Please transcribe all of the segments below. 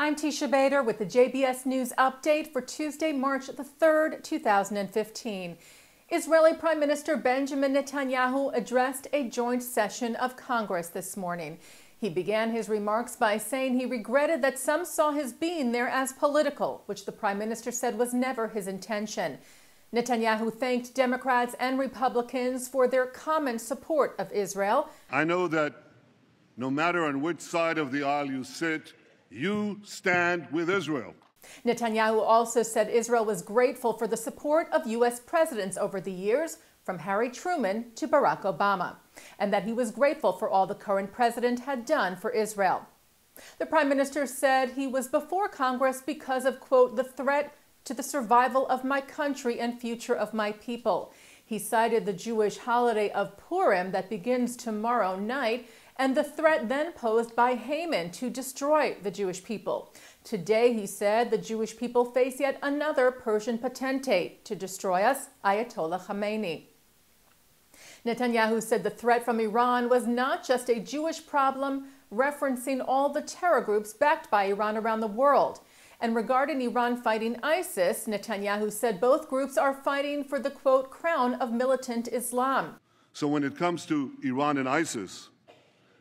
I'm Teisha Bader with the JBS News Update for Tuesday, March the 3rd, 2015. Israeli Prime Minister Benjamin Netanyahu addressed a joint session of Congress this morning. He began his remarks by saying he regretted that some saw his being there as political, which the Prime Minister said was never his intention. Netanyahu thanked Democrats and Republicans for their common support of Israel. I know that no matter on which side of the aisle you sit, you stand with Israel. Netanyahu also said Israel was grateful for the support of U.S. presidents over the years, from Harry Truman to Barack Obama, and that he was grateful for all the current president had done for Israel. The Prime Minister said he was before Congress because of, quote, the threat to the survival of my country and future of my people. He cited the Jewish holiday of Purim that begins tomorrow night and the threat then posed by Haman to destroy the Jewish people. Today, he said, the Jewish people face yet another Persian potentate to destroy us, Ayatollah Khamenei. Netanyahu said the threat from Iran was not just a Jewish problem, referencing all the terror groups backed by Iran around the world. And regarding Iran fighting ISIS, Netanyahu said both groups are fighting for the, quote, crown of militant Islam. So when it comes to Iran and ISIS,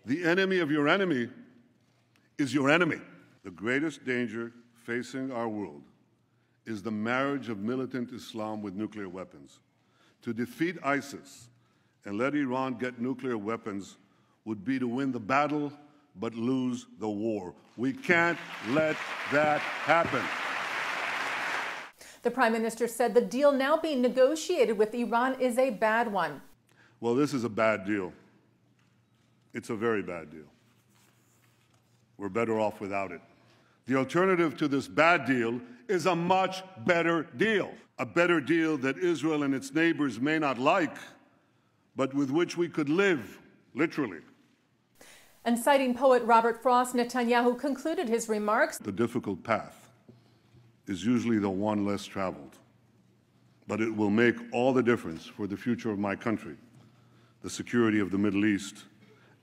the enemy of your enemy is your enemy. The greatest danger facing our world is the marriage of militant Islam with nuclear weapons. To defeat ISIS and let Iran get nuclear weapons would be to win the battle but lose the war. We can't let that happen. The Prime Minister said the deal now being negotiated with Iran is a bad one. Well, this is a bad deal. It's a very bad deal. We're better off without it. The alternative to this bad deal is a much better deal. A better deal that Israel and its neighbors may not like, but with which we could live, literally. And citing poet Robert Frost, Netanyahu concluded his remarks. The difficult path is usually the one less traveled, but it will make all the difference for the future of my country, the security of the Middle East,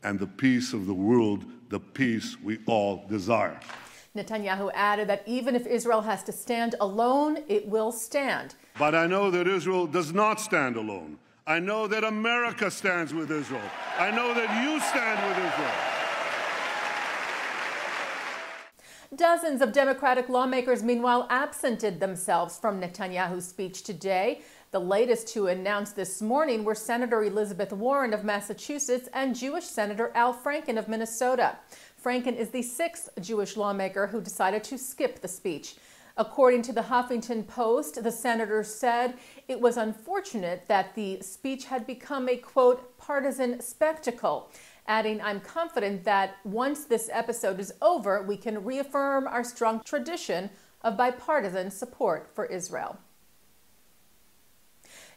and the peace of the world, the peace we all desire. Netanyahu added that even if Israel has to stand alone, it will stand. But I know that Israel does not stand alone. I know that America stands with Israel. I know that you stand with Israel. Dozens of Democratic lawmakers, meanwhile, absented themselves from Netanyahu's speech today. The latest to announce this morning were Senator Elizabeth Warren of Massachusetts and Jewish Senator Al Franken of Minnesota. Franken is the sixth Jewish lawmaker who decided to skip the speech. According to the Huffington Post, the senator said it was unfortunate that the speech had become a, quote, partisan spectacle, adding, I'm confident that once this episode is over, we can reaffirm our strong tradition of bipartisan support for Israel.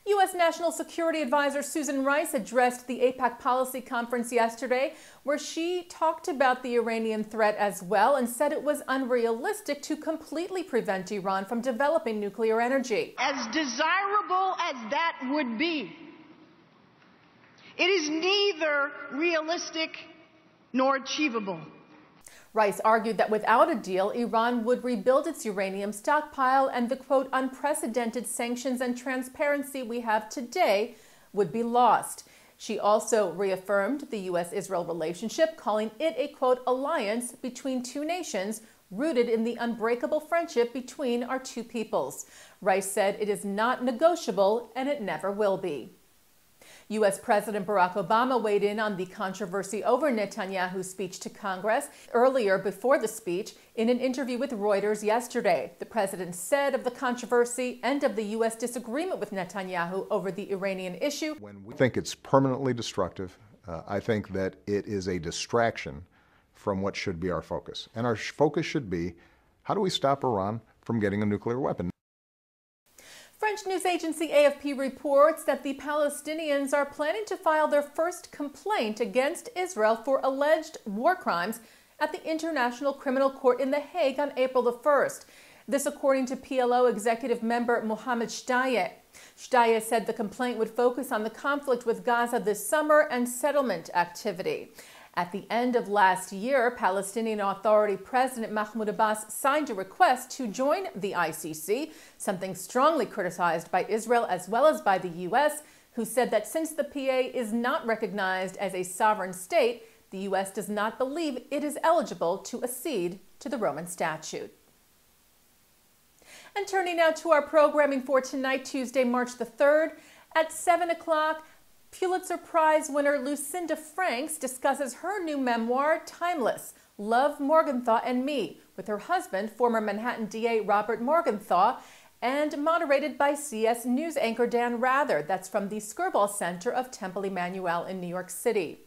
U.S. National Security Advisor Susan Rice addressed the AIPAC policy conference yesterday, where she talked about the Iranian threat as well and said it was unrealistic to completely prevent Iran from developing nuclear energy. As desirable as that would be, it is neither realistic nor achievable. Rice argued that without a deal, Iran would rebuild its uranium stockpile and the, quote, unprecedented sanctions and transparency we have today would be lost. She also reaffirmed the U.S.-Israel relationship, calling it a, quote, alliance between two nations rooted in the unbreakable friendship between our two peoples. Rice said it is not negotiable and it never will be. U.S. President Barack Obama weighed in on the controversy over Netanyahu's speech to Congress. Earlier, before the speech, in an interview with Reuters yesterday, the president said of the controversy and of the U.S. disagreement with Netanyahu over the Iranian issue. When we think it's permanently destructive, I think that it is a distraction from what should be our focus. And our focus should be, how do we stop Iran from getting a nuclear weapon? French news agency AFP reports that the Palestinians are planning to file their first complaint against Israel for alleged war crimes at the International Criminal Court in The Hague on April the 1st. This according to PLO executive member Mohammed Shtayyeh. Shtayyeh said the complaint would focus on the conflict with Gaza this summer and settlement activity. At the end of last year, Palestinian Authority President Mahmoud Abbas signed a request to join the ICC, something strongly criticized by Israel as well as by the U.S., who said that since the PA is not recognized as a sovereign state, the U.S. does not believe it is eligible to accede to the Roman Statute. And turning now to our programming for tonight, Tuesday, March the 3rd, at 7 o'clock, Pulitzer Prize winner Lucinda Franks discusses her new memoir, Timeless, Love, Morgenthau, and Me, with her husband, former Manhattan DA Robert Morgenthau, and moderated by CS News anchor Dan Rather. That's from the Skirball Center of Temple Emmanuel in New York City.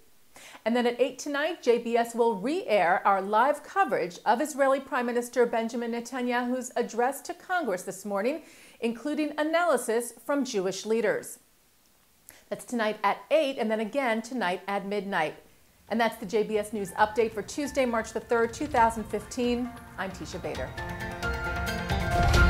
And then at 8 tonight, JBS will re-air our live coverage of Israeli Prime Minister Benjamin Netanyahu's address to Congress this morning, including analysis from Jewish leaders. That's tonight at 8 and then again tonight at midnight. And that's the JBS News Update for Tuesday, March the 3rd, 2015. I'm Teisha Bader.